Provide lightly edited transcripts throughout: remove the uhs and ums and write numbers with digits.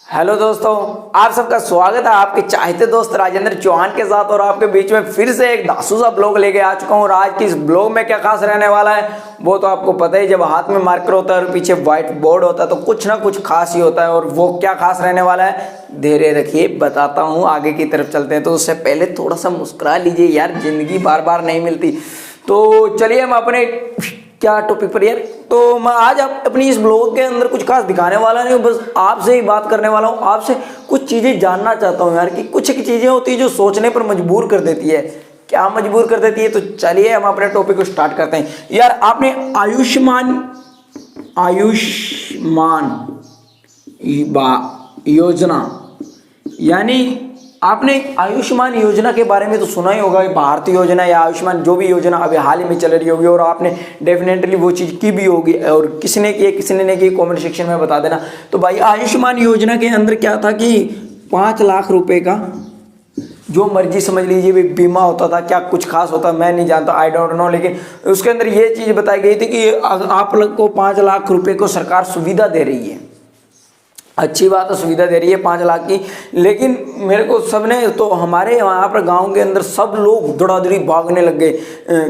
Hello दोस्तों, आप सबका स्वागत है आपके चाहते दोस्त राजेंद्र चौहान के साथ। और आपके बीच में फिर से एक धांसू सा ब्लॉग लेके आ चुका हूँ। और आज की इस ब्लॉग में क्या खास रहने वाला है वो तो आपको पता ही। जब हाथ में मार्कर होता है और पीछे व्हाइट बोर्ड होता है तो कुछ ना कुछ खास ही होता है। और वो क्या खास रहने वाला है धैर्य रखिए, बताता हूँ। आगे की तरफ चलते हैं तो उससे पहले थोड़ा सा मुस्कुरा लीजिए यार, जिंदगी बार बार नहीं मिलती। तो चलिए हम अपने क्या टॉपिक पर यार, तो मैं आज आप अपनी इस ब्लॉग के अंदर कुछ खास दिखाने वाला नहीं हूँ, बस आपसे ही बात करने वाला हूँ। आपसे कुछ चीज़ें जानना चाहता हूँ यार, कि कुछ एक चीज़ें होती है जो सोचने पर मजबूर कर देती है। क्या मजबूर कर देती है? तो चलिए हम अपने टॉपिक को स्टार्ट करते हैं। यार आपने आयुष्मान योजना, यानी आपने आयुष्मान योजना के बारे में तो सुना ही होगा। भारतीय योजना या आयुष्मान जो भी योजना अभी हाल ही में चल रही होगी, और आपने डेफिनेटली वो चीज़ की भी होगी। और किसी ने नहीं की, कमेंट सेक्शन में बता देना। तो भाई आयुष्मान योजना के अंदर क्या था कि 5 लाख रुपए का जो मर्जी समझ लीजिए भी बीमा होता था। क्या कुछ खास होता मैं नहीं जानता, आई डोंट नो। लेकिन उसके अंदर ये चीज़ बताई गई थी कि आप लोग को 5 लाख रुपए को सरकार सुविधा दे रही है। अच्छी बात है, सुविधा दे रही है 5 लाख की। लेकिन मेरे को सबने तो हमारे यहाँ पर गांव के अंदर सब लोग दौड़ादौड़ी भागने लग गए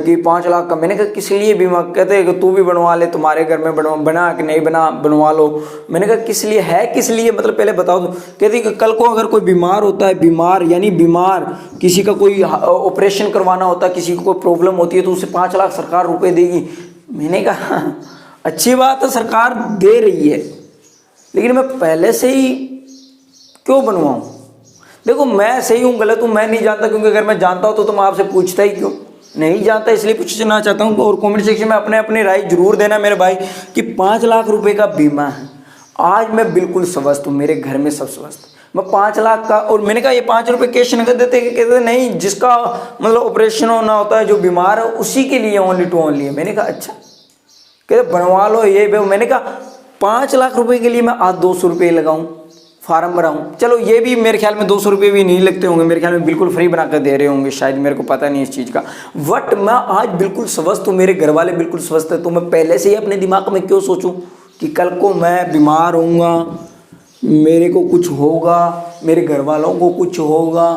कि 5 लाख का। मैंने कहा किस लिए बीमा? कहते हैं कि तू भी बनवा ले, तुम्हारे घर में बना कि नहीं बना, बनवा लो। मैंने कहा किस लिए है, किस लिए मतलब पहले बताओ। तो कहते कि कल को अगर कोई बीमार होता है, बीमार किसी का कोई ऑपरेशन करवाना होता है, किसी को कोई प्रॉब्लम होती है तो उसे 5 लाख सरकार रुपये देगी। मैंने कहा अच्छी बात है, सरकार दे रही है, लेकिन मैं पहले से ही क्यों बनवाऊं? देखो मैं सही हूँ गलत हूँ मैं नहीं जानता, क्योंकि अगर मैं जानता हूँ तो मैं आपसे पूछता ही क्यों? नहीं जानता, इसलिए पूछना चाहता हूँ। और कमेंट सेक्शन में अपने राय जरूर देना मेरे भाई कि 5 लाख रुपए का बीमा है। आज मैं बिल्कुल स्वस्थ हूँ, मेरे घर में सब स्वस्थ। मैं 5 लाख का, और मैंने कहा ये 5 रुपये कैश नगद देते? कहते नहीं, जिसका मतलब ऑपरेशन होना होता है, जो बीमार है उसी के लिए ओनली टू ओनली है। मैंने कहा अच्छा, कहते बनवा लो ये। मैंने कहा 5 लाख रुपए के लिए मैं आज 200 रुपये लगाऊं, फार्म भराऊं। चलो ये भी मेरे ख्याल में 200 रुपये भी नहीं लगते होंगे, मेरे ख्याल में बिल्कुल फ्री बना कर दे रहे होंगे शायद, मेरे को पता नहीं इस चीज़ का। बट मैं आज बिल्कुल स्वस्थ हूँ, मेरे घर वाले बिल्कुल स्वस्थ है। तो मैं पहले से ही अपने दिमाग में क्यों सोचूं कि कल को मैं बीमार होऊंगा, मेरे को कुछ होगा, मेरे घर वालों को कुछ होगा,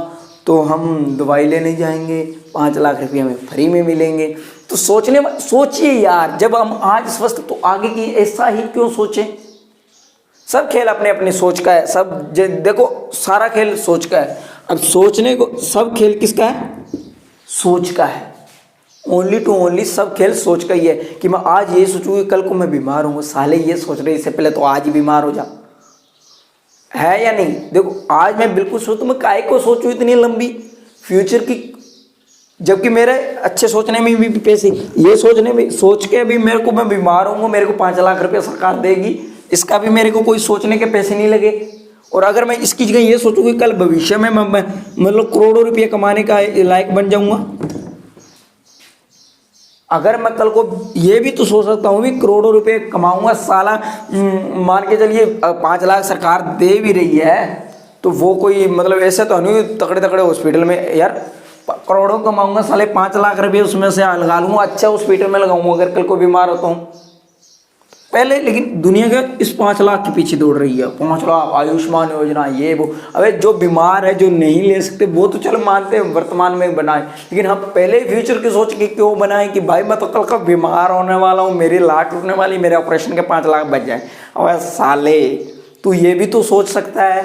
तो हम दवाई लेने जाएंगे, 5 लाख रुपये हमें फ्री में मिलेंगे। तो सोचिए यार, जब हम आज स्वस्थ तो आगे की ऐसा ही क्यों सोचें? सब खेल अपने अपनी सोच का है। सब देखो सारा खेल सोच का है। अब सोचने को सब खेल किसका है? सोच का है। ओनली टू ओनली सब खेल सोच का ही है कि मैं आज ये सोचूं कि कल को मैं बीमार हूँ। साले ये सोच रहे इससे पहले तो आज ही बीमार हो जा, है या नहीं? देखो आज मैं बिल्कुल सोचूं, मैं काहे को सोचूं इतनी लंबी फ्यूचर की, जबकि मेरे अच्छे सोचने में भी पैसे, ये सोचने में सोच के भी मेरे को मैं बीमार हूँ, मेरे को 5 लाख रुपये सरकार देगी, इसका भी मेरे को कोई सोचने के पैसे नहीं लगे। और अगर मैं इसकी जगह ये सोचूं कि कल भविष्य में मैं मतलब करोड़ों रुपये कमाने का लायक बन जाऊंगा, अगर मैं कल को ये भी तो सोच सकता हूँ भी करोड़ों रुपये कमाऊंगा साला, मान के चलिए 5 लाख सरकार दे भी रही है, तो वो कोई मतलब ऐसे तो नहीं तगड़े तगड़े हॉस्पिटल में यार करोड़ों कमाऊंगा, साले 5 लाख रुपये उसमें से लगा लूंगा, अच्छा हॉस्पिटल में लगाऊंगा अगर कल को बीमार होता हूँ पहले। लेकिन दुनिया के इस 5 लाख के पीछे दौड़ रही है, 5 लाख आयुष्मान योजना ये वो। अबे जो बीमार है, जो नहीं ले सकते, वो तो चलो मानते हैं वर्तमान में बनाए, लेकिन हम पहले फ्यूचर की सोच के क्यों बनाए कि भाई मैं तो कल का बीमार होने वाला हूँ, मेरी लाट टूटने वाली, मेरे ऑपरेशन के 5 लाख बच जाए। अब साले तू ये भी तो सोच सकता है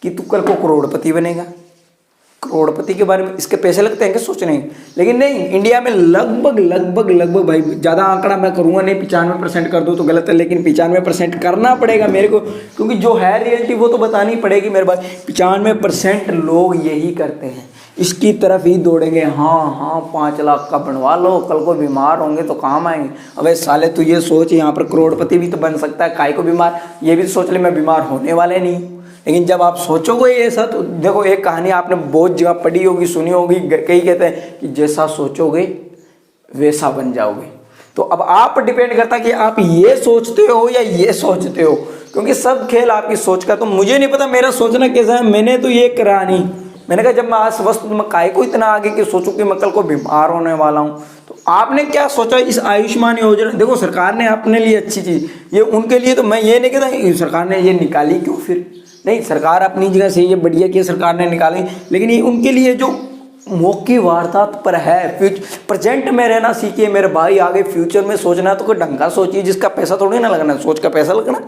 कि तू कल को करोड़पति बनेगा। करोड़पति के बारे में इसके पैसे लगते हैं क्या सोचने? लेकिन नहीं, इंडिया में लगभग भाई, ज़्यादा आंकड़ा मैं करूँगा नहीं, 95% कर दूँ तो गलत है, लेकिन 95% करना पड़ेगा मेरे को, क्योंकि जो है रियलिटी वो तो बतानी पड़ेगी मेरे भाई। 95% लोग यही करते हैं, इसकी तरफ ही दौड़ेंगे। हाँ 5 लाख का बनवा लो, कल को बीमार होंगे तो काम आएंगे। अबे साले तू ये सोच, यहाँ पर करोड़पति भी तो बन सकता है, काहे को बीमार? ये भी सोच ले मैं बीमार होने वाले नहीं। लेकिन जब आप सोचोगे ऐसा, तो देखो एक कहानी आपने बहुत जगह पढ़ी होगी, सुनी होगी, कई कहते हैं कि जैसा सोचोगे वैसा बन जाओगे। तो अब आप पर डिपेंड करता है कि आप ये सोचते हो या ये सोचते हो, क्योंकि सब खेल आपकी सोच का। तो मुझे नहीं पता मेरा सोचना कैसा है, मैंने तो ये करा नहीं। मैंने कहा जब मैं आज स्वस्थ मैं काहे को इतना आगे की सोचूं कि मैं कल को बीमार होने वाला हूँ। तो आपने क्या सोचा इस आयुष्मान योजना? देखो सरकार ने अपने लिए अच्छी चीज़, ये उनके लिए, तो मैं ये नहीं कहता सरकार ने ये निकाली क्यों फिर, नहीं, सरकार अपनी जगह सही है, बढ़िया किया सरकार ने निकाली, लेकिन ये उनके लिए जो मौके वारदात पर है, प्रेजेंट में रहना सीखिए मेरे भाई, आगे फ्यूचर में सोचना है तो कोई ढंग का सोचिए, जिसका पैसा थोड़ी ना लगना, सोच का पैसा लगना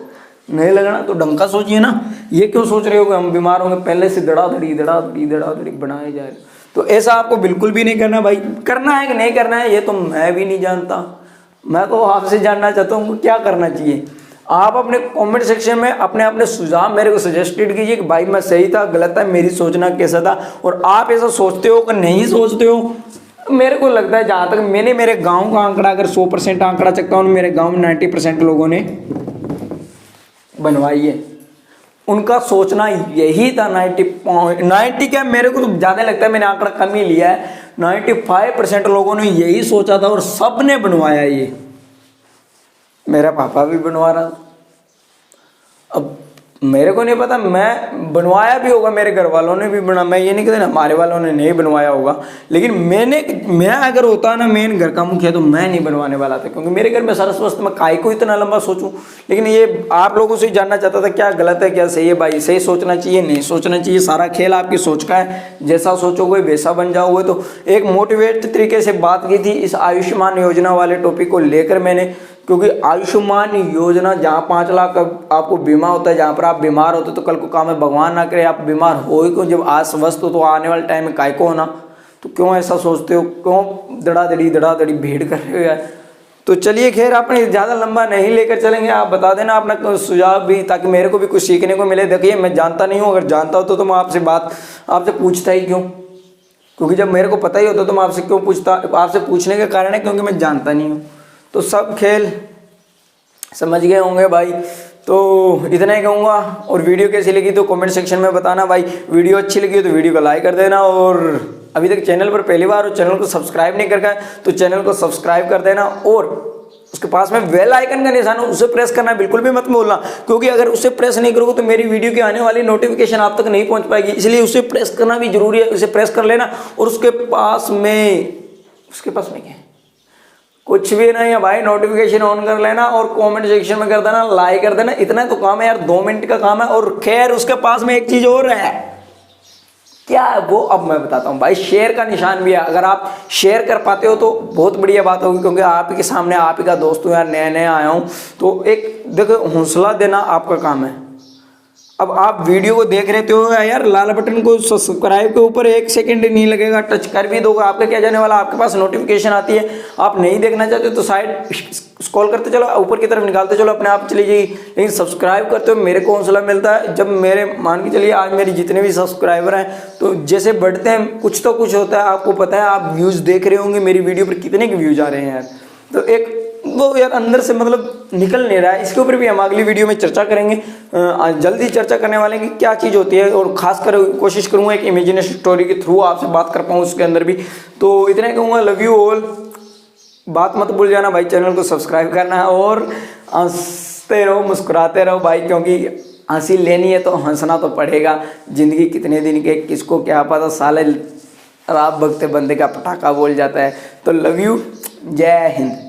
नहीं लगना तो ढंग का सोचिए ना। ये क्यों सोच रहे हो कि हम बीमार होंगे, पहले से धड़ाधड़ी बनाए जा रहे, तो ऐसा आपको बिल्कुल भी नहीं करना भाई। करना है कि नहीं करना है ये तो मैं भी नहीं जानता, मैं तो आपसे जानना चाहता हूँ क्या करना चाहिए। आप अपने कमेंट सेक्शन में अपने अपने सुझाव मेरे को सजेस्टेड कीजिए कि भाई मैं सही था, गलत है, मेरी सोचना कैसा था, और आप ऐसा सोचते हो कि नहीं सोचते हो। मेरे को लगता है जहाँ तक मैंने मेरे गांव का आंकड़ा अगर 100% आंकड़ा चक्का हूँ, मेरे गांव में 90% लोगों ने बनवाई है, उनका सोचना यही था। 90 क्या, मेरे को तो ज़्यादा लगता है मैंने आंकड़ा कम ही लिया है, 95% लोगों ने यही सोचा था और सब ने बनवाया। ये मेरा पापा भी बनवा रहा था, अब मेरे को नहीं पता, मैं बनवाया भी होगा, मेरे घर वालों ने भी बना, मैं ये नहीं कहता हमारे वालों ने नहीं बनवाया होगा, लेकिन मैं अगर होता ना मेन घर का मुखिया तो मैं नहीं बनवाने वाला था, क्योंकि मेरे घर में सारा स्वस्थ, मैं काहे को इतना लंबा सोचूं। लेकिन ये आप लोगों से जानना चाहता था क्या गलत है क्या सही है। भाई सही सोचना चाहिए, नहीं सोचना चाहिए, सारा खेल आपकी सोच का है, जैसा सोचोगे वैसा बन जाओगे। तो एक मोटिवेट तरीके से बात की थी इस आयुष्मान योजना वाले टॉपिक को लेकर मैंने, क्योंकि आयुष्मान योजना जहाँ 5 लाख आपको बीमा होता है, जहाँ पर आप बीमार होते तो कल को काम है, भगवान ना करे आप बीमार हो ही क्यों, जब आज स्वस्थ हो तो आने वाले टाइम में काय को होना, तो क्यों ऐसा सोचते हो, क्यों धड़ाधड़ी भीड़ कर रहे हो यार। तो चलिए खैर, आपने ज़्यादा लंबा नहीं लेकर चलेंगे, आप बता देना अपना सुझाव भी, ताकि मेरे को भी कुछ सीखने को मिले। देखिए मैं जानता नहीं हूँ, अगर जानता हो तो मैं आपसे पूछता ही क्यों, क्योंकि जब मेरे को पता ही होता तो मैं आपसे क्यों पूछता। आपसे पूछने का कारण है क्योंकि मैं जानता नहीं हूँ। तो सब खेल समझ गए होंगे भाई, तो इतना ही कहूँगा। और वीडियो कैसी लगी तो कमेंट सेक्शन में बताना भाई। वीडियो अच्छी लगी हो तो वीडियो को लाइक कर देना, और अभी तक चैनल पर पहली बार हो, चैनल को सब्सक्राइब नहीं करके तो चैनल को सब्सक्राइब कर देना, और उसके पास में बेल आइकन का निशान हो उसे प्रेस करना बिल्कुल भी मत भूलना, क्योंकि अगर उसे प्रेस नहीं करोगे तो मेरी वीडियो की आने वाली नोटिफिकेशन आप तक नहीं पहुंच पाएगी, इसलिए उसे प्रेस करना भी जरूरी है। उसे प्रेस कर लेना, और उसके पास में क्या है, कुछ भी नहीं है भाई, नोटिफिकेशन ऑन कर लेना और कमेंट सेक्शन में कर देना, लाइक कर देना, इतना तो काम है यार, 2 मिनट का काम है। और खैर उसके पास में एक चीज और है, क्या है वो अब मैं बताता हूँ भाई, शेयर का निशान भी है। अगर आप शेयर कर पाते हो तो बहुत बढ़िया बात होगी, क्योंकि आप ही के सामने आप ही का दोस्त हूँ यार, नया आया हूँ, तो एक देखो हौसला देना आपका काम है। अब आप वीडियो को देख रहे हो यार, लाल बटन को सब्सक्राइब के ऊपर 1 सेकंड नहीं लगेगा, टच कर भी दोगे, आपका क्या जाने वाला, आपके पास नोटिफिकेशन आती है। आप नहीं देखना चाहते तो साइड स्क्रॉल करते चलो, ऊपर की तरफ निकालते चलो, अपने आप चली जाएगी। लेकिन सब्सक्राइब करते हो मेरे को हौसला मिलता है, जब मेरे मान के चलिए आज मेरे जितने भी सब्सक्राइबर हैं, तो जैसे बढ़ते हैं कुछ तो कुछ होता है, आपको पता है, आप व्यूज़ देख रहे होंगे मेरी वीडियो पर कितने के व्यूज़ आ रहे हैं यार, तो एक वो यार अंदर से मतलब निकल नहीं रहा है। इसके ऊपर भी हम अगली वीडियो में चर्चा करेंगे, जल्दी चर्चा करने वाले हैं कि क्या चीज़ होती है, और खासकर कोशिश करूँगा एक इमेजिनेशन स्टोरी के थ्रू आपसे बात कर पाऊँ उसके अंदर भी। तो इतना कहूँगा, लव यू ऑल, बात मत भूल जाना भाई, चैनल को सब्सक्राइब करना है, और हंसते रहो मुस्कुराते रहो भाई, क्योंकि हंसी लेनी है तो हंसना तो पड़ेगा। ज़िंदगी कितने दिन के किसको क्या पता, साले रात भगते बंदे का पटाखा बोल जाता है। तो लव यू, जय हिंद।